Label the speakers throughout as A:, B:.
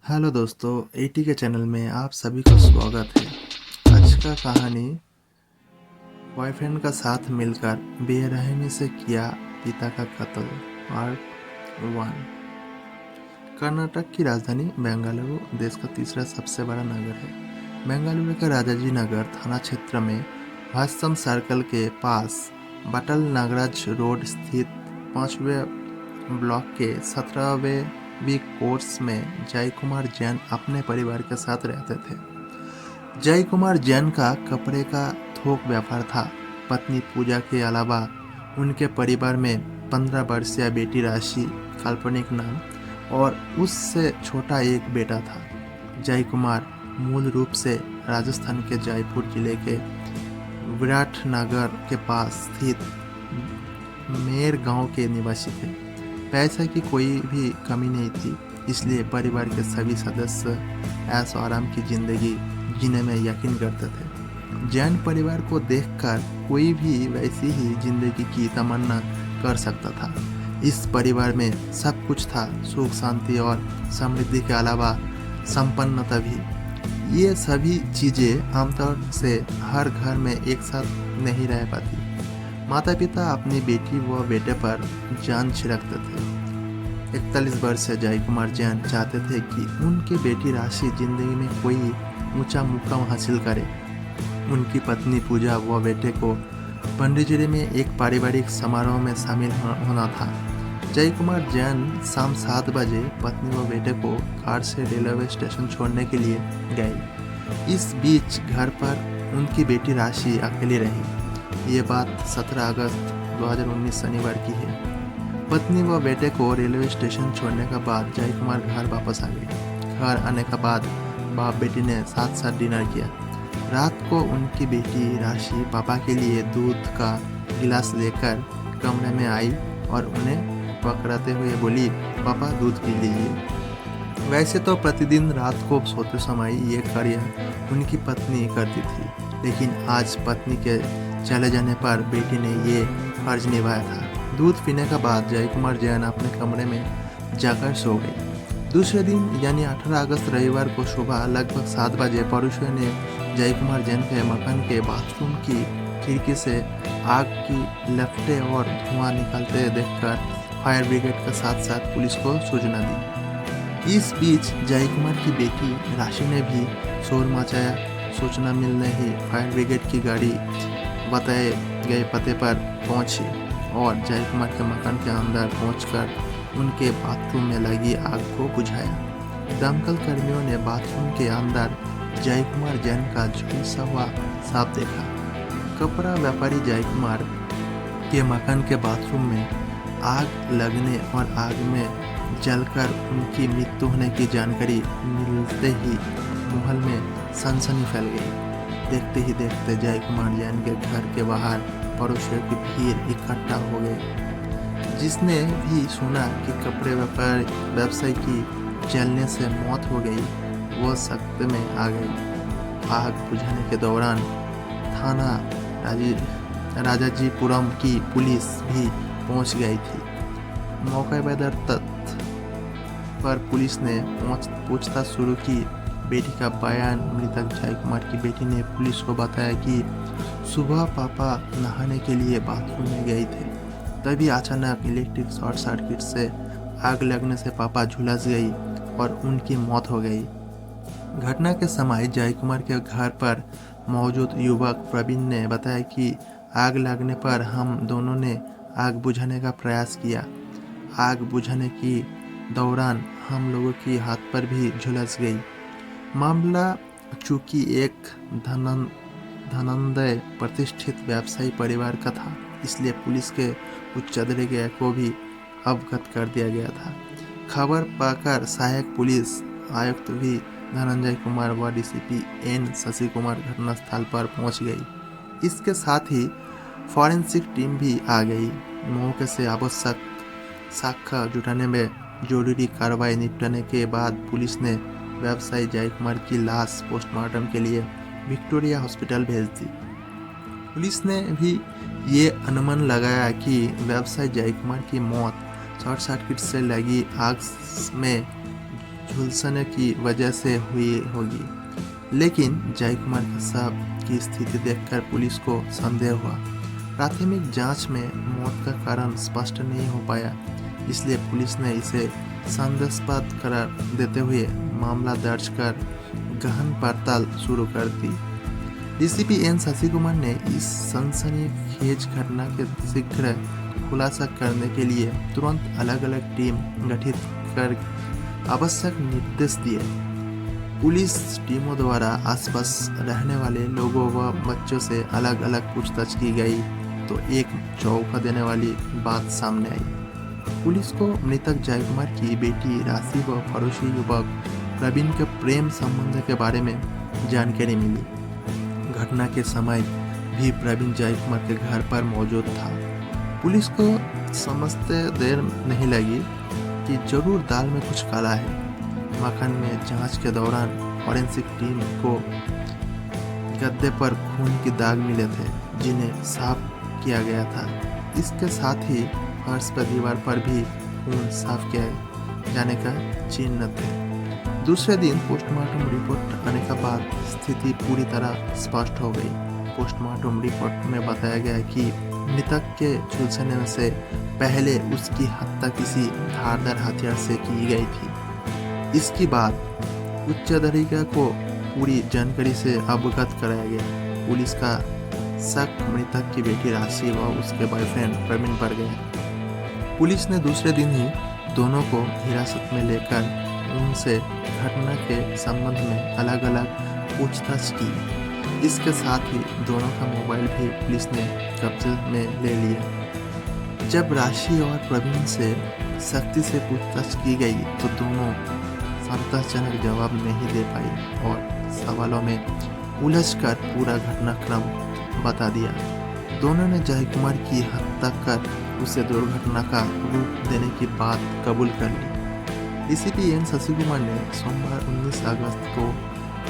A: Hello दोस्तों, eighty के channel में आप सभी का स्वागत है। आज का कहानी बॉयफ्रेंड का साथ मिलकर बेरहमी से किया पिता का कत्ल, पार्ट 1। कर्नाटक की राजधानी बेंगलुरु देश का तीसरा सबसे बड़ा नगर है। बेंगलुरु के राजाजी नगर थाना क्षेत्र में भास्सम सर्कल के पास बटल नागराज रोड स्थित 5वें ब्लॉक के 17वें बी कोर्स में जय कुमार जैन अपने परिवार के साथ रहते थे। जय कुमार जैन का कपड़े का थोक व्यापार था। पत्नी पूजा के अलावा उनके परिवार में 15 वर्षीय बेटी राशि, काल्पनिक नाम, और उससे छोटा एक बेटा था। जय कुमार मूल रूप से राजस्थान के जयपुर जिले के विराटनगर के पास स्थित मेर गांव के निवासी थे। पैसे की कोई भी कमी नहीं थी, इसलिए परिवार के सभी सदस्य ऐशो आराम की जिंदगी जीने में यकीन करते थे। जैन परिवार को देखकर कोई भी वैसी ही जिंदगी की तमन्ना कर सकता था। इस परिवार में सब कुछ था, सुख, शांति और समृद्धि के अलावा संपन्नता भी। ये सभी चीजें आमतौर से हर घर में एक साथ नहीं रह पाती। माता पिता अपनी बेटी व बेटे पर जान छिड़कते थे। 41 वर्षीय जय कुमार जैन चाहते थे कि उनकी बेटी राशि जिंदगी में कोई ऊंचा मुकाम हासिल करे। उनकी पत्नी पूजा व बेटे को पंडिचेरी में एक पारिवारिक समारोह में शामिल होना था। जय कुमार जैन शाम 7 बजे पत्नी व बेटे को कार से रेलवे स्टेशन छोड़ने के लिए गए। इस बीच घर पर उनकी बेटी राशि अकेली रही। ये बात 17 अगस्त 2019 शनिवार की है। पत्नी व बेटे को रेलवे स्टेशन छोड़ने के बाद जय कुमार घर वापस आ गए। घर आने के बाद बाप बेटी ने साथ साथ डिनर किया। रात को उनकी बेटी राशि पापा के लिए दूध का गिलास लेकर कमरे में आई और उन्हें पकड़ाते हुए बोली, पापा दूध पी लीजिए। वैसे तो प्रतिदिन रात को सोते समय ये कार्य उनकी पत्नी करती थी, लेकिन आज पत्नी के चले जाने पर बेटी ने ये फर्ज निभाया था। दूध पीने के बाद जय कुमार जैन अपने कमरे में जाकर सो गई। दूसरे दिन यानी 18 अगस्त रविवार को सुबह लगभग 7 बजे पड़ोसियों ने जय कुमार जैन के मकान के बाथरूम की खिड़की से आग की लपटें और धुआं निकलते देखकर फायर ब्रिगेड के साथ साथ पुलिस को सूचना दी। इस बीच जय कुमार की बेटी राशि ने भी शोर मचाया। सूचना मिलने ही फायर ब्रिगेड की गाड़ी बताए गए पते पर पहुंची और जय कुमार के मकान के अंदर पहुंचकर उनके बाथरूम में लगी आग को बुझाया। दमकल कर्मियों ने बाथरूम के अंदर जय कुमार जैन का झुलसा हुआ सांप देखा। कपड़ा व्यापारी जय कुमार के मकान के बाथरूम में आग लगने और आग में जलकर उनकी मृत्यु होने की जानकारी मिलते ही माहौल में सनसनी फैल गई। देखते ही देखते जय कुमार जैन के घर के बाहर पड़ोसियों की भीड़ इकट्ठा हो गई। जिसने भी सुना कि कपड़े व्यवसाय की जलने से मौत हो गई, वो सख्त में आ गई। आग बुझाने के दौरान थाना राजाजीपुरम की पुलिस भी पहुंच गई थी। मौके पर पर पुलिस ने पूछताछ शुरू की। बेटी का बयान। मृतक जय कुमार की बेटी ने पुलिस को बताया कि सुबह पापा नहाने के लिए बाथरूम में गए थे, तभी अचानक इलेक्ट्रिक शॉर्ट सर्किट से आग लगने से पापा झुलस गई और उनकी मौत हो गई। घटना के समय जय कुमार के घर पर मौजूद युवक प्रवीण ने बताया कि आग लगने पर हम दोनों ने आग बुझाने का प्रयास किया। आग बुझाने की दौरान हम लोगों की हाथ पर भी झुलस गई। मामला चूंकि एक धनंजय प्रतिष्ठित व्यवसायी परिवार का था, इसलिए पुलिस के उच्च अधिकारी को भी अवगत कर दिया गया था। खबर पाकर सहायक पुलिस आयुक्त भी धनंजय कुमार व डीसीपी एन शशि कुमार घटनास्थल पर पहुंच गई। इसके साथ ही फॉरेंसिक टीम भी आ गई। मौके से आवश्यक साक्ष्य जुटाने में जरूरी कार्रवाई निपटाने के बाद पुलिस ने व्यवसायी जय कुमार की लाश पोस्टमार्टम के लिए विक्टोरिया हॉस्पिटल भेज दी। पुलिस ने भी ये अनुमान लगाया कि व्यवसायी जय कुमार की मौत शॉर्ट सर्किट से लगी आग में झुलसने की वजह से हुई होगी। लेकिन जय कुमार के शव की स्थिति देखकर पुलिस को संदेह हुआ। प्राथमिक जांच में मौत का कारण स्पष्ट नहीं हो पाया, इसलिए पुलिस ने इसे संदेहास्पद करार देते हुए मामला दर्ज कर गहन पड़ताल शुरू कर दी। डीसीपी एन शशि कुमार ने इस सनसनीखेज घटना के शीघ्र खुलासा करने के लिए तुरंत अलग अलग टीम गठित कर आवश्यक निर्देश दिए। पुलिस टीमों द्वारा आसपास रहने वाले लोगों व बच्चों से अलग अलग पूछताछ की गई तो एक चौंका देने वाली बात सामने आई। पुलिस को मृतक जय कुमार की बेटी राशि व पड़ोसी युवक प्रवीण के प्रेम संबंध के बारे में जानकारी मिली। घटना के समय भी प्रवीण जय कुमार के घर पर मौजूद था। पुलिस को समझते देर नहीं लगी कि जरूर दाल में कुछ काला है। मकान में जांच के दौरान फॉरेंसिक टीम को गद्दे पर खून की दाग मिले थे, जिन्हें साफ किया गया था। इसके साथ ही फर्श पर दीवार पर भी खून साफ किया जाने का चिन्ह थे। दूसरे दिन पोस्टमार्टम रिपोर्ट आने के बाद स्थिति पूरी तरह स्पष्ट हो गई। पोस्टमार्टम रिपोर्ट में बताया गया कि मृतक के झुलसने से पहले उसकी हत्या किसी धारदार हथियार से की गई थी। इसके बाद उच्च अधिकारी को पूरी जानकारी से अवगत कराया गया। पुलिस का शक मृतक की बेटी राशि व उसके बॉयफ्रेंड प्रवीण पर गया। पुलिस ने दूसरे दिन ही दोनों को हिरासत में लेकर उनसे घटना के संबंध में अलग अलग पूछताछ की। इसके साथ ही दोनों का मोबाइल भी पुलिस ने कब्जे में ले लिया। जब राशि और प्रवीण से सख्ती से पूछताछ की गई तो दोनों संतोषजनक जवाब नहीं दे पाई और सवालों में उलझकर पूरा घटनाक्रम बता दिया। दोनों ने जय कुमार की हत्या कर उसे दुर्घटना का रूप देने की बात कबूल कर ली। डीसीपी एन शशि कुमार ने सोमवार 19 अगस्त को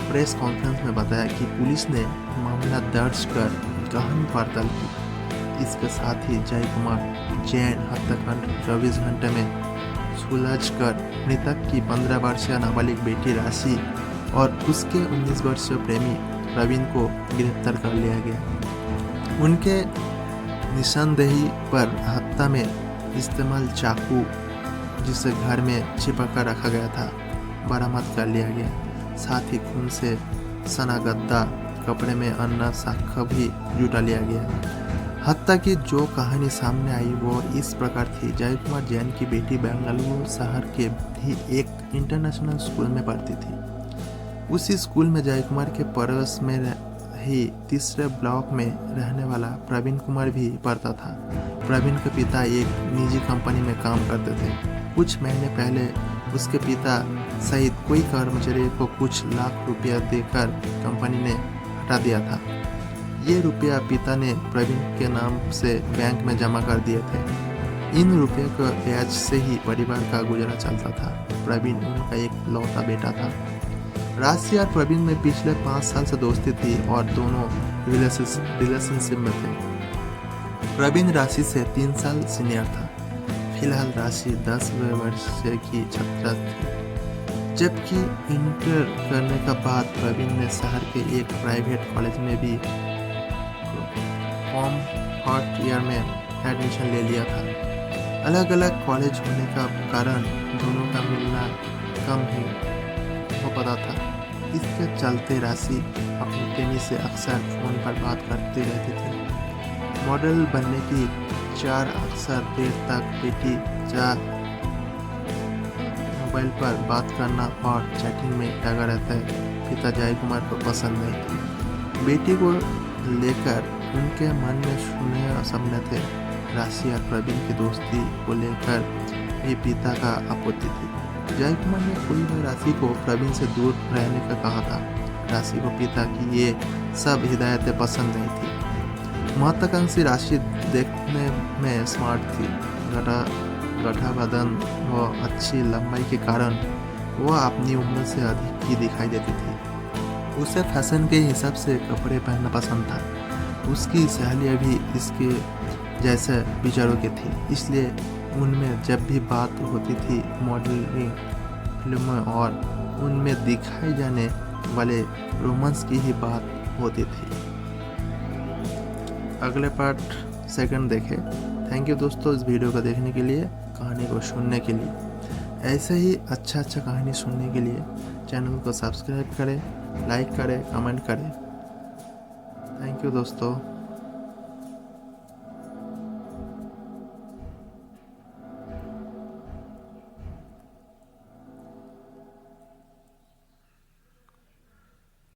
A: प्रेस कॉन्फ्रेंस में बताया कि पुलिस ने मामला दर्ज कर गहन पड़ताल की। इसके साथ ही जय कुमार जैन हत्याकांड 24 घंटे में सुलझकर मृतक की 15 वर्षीय नाबालिग बेटी राशि और उसके 19 वर्षीय प्रेमी प्रवीण को गिरफ्तार कर लिया गया। उनके निशानदेही पर हत्या में इस्तेमाल चाकू, जिसे घर में छिपा कर रखा गया था, बरामद कर लिया गया। साथ ही खून से सना गद्दा, कपड़े में अन्य साक्ष्य भी जुटा लिया गया। हत्या की जो कहानी सामने आई वो इस प्रकार थी। जय कुमार जैन की बेटी बेंगलुरु शहर के ही एक इंटरनेशनल स्कूल में पढ़ती थी। उसी स्कूल में जय कुमार के पड़ोस में ही तीसरे ब्लॉक में रहने वाला प्रवीण कुमार भी पढ़ता था। प्रवीण के पिता एक निजी कंपनी में काम करते थे। कुछ महीने पहले उसके पिता सहित कोई कर्मचारी को कुछ लाख रुपया देकर कंपनी ने हटा दिया था। ये रुपया पिता ने प्रवीण के नाम से बैंक में जमा कर दिए थे। इन रुपये के ब्याज से ही परिवार का गुजारा चलता था। प्रवीण उनका एक लौता बेटा था। राशि और प्रवीण में पिछले 5 साल से दोस्ती थी और दोनों रिलेशनशिप में थे। प्रवीण राशि से 3 साल सीनियर था। फिलहाल राशि 10वें वर्ष की छात्रा थी। जबकि इंटर करने के बाद प्रवीण ने शहर के एक प्राइवेट कॉलेज में भी फॉर्म फर्स्ट ईयर में एडमिशन ले लिया था। अलग अलग कॉलेज होने का कारण दोनों का मिलना कम ही हो पाता था। इसके चलते राशि अपनी प्रेमी से अक्सर फोन पर बात करती रहती थी। मॉडल बनने की अक्सर देर तक बेटी मोबाइल पर बात करना और चैटिंग में लगा रहता है। पिता जय कुमार को पसंद नहीं थी। बेटी को लेकर उनके मन में शून्य सपने थे। राशि और प्रवीण की दोस्ती को लेकर भी पिता का आपत्ति थी। जय कुमार ने कोई भी राशि को प्रवीण से दूर रहने का कहा था। राशि को पिता की ये सब हिदायतें पसंद नहीं थी। महत्वाकांक्षी राशि देखने में स्मार्ट थी। गठा बदन व अच्छी लंबाई के कारण वह अपनी उम्र से अधिक ही दिखाई देती थी। उसे फैशन के हिसाब से कपड़े पहनना पसंद था। उसकी सहेलियाँ भी इसके जैसे विचारों की थी, इसलिए उनमें जब भी बात होती थी मॉडलिंग, फिल्मों और उनमें दिखाए जाने वाले रोमांस की ही बात होती थी। अगले पार्ट सेकंड देखें। थैंक यू दोस्तों इस वीडियो को देखने के लिए, कहानी को सुनने के लिए। ऐसे ही अच्छा कहानी सुनने के लिए चैनल को सब्सक्राइब करें, लाइक करें, कमेंट करें। थैंक यू दोस्तों।